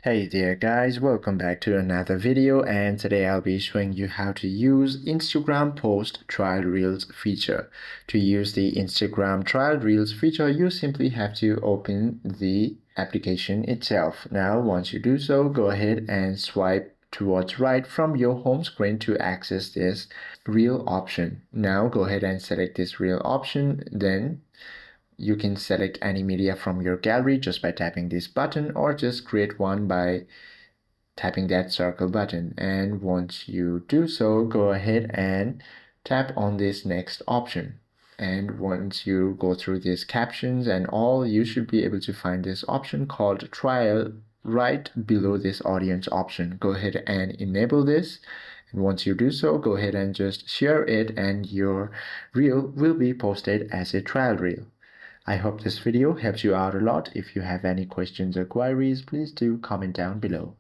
Hey there guys, welcome back to another video, and today I'll be showing you how to use Instagram post trial reels feature. To use the Instagram trial reels feature, you simply have to open the application itself. Now once you do so, go ahead and swipe towards right from your home screen to access this reel option. Now go ahead and select this reel option, then you can select any media from your gallery just by tapping this button, or just create one by tapping that circle button. And once you do so, go ahead and tap on this next option. And once you go through these captions and all, you should be able to find this option called trial right below this audience option. Go ahead and enable this. And once you do so, go ahead and just share it, and your reel will be posted as a trial reel. I hope this video helps you out a lot. If you have any questions or queries, please do comment down below.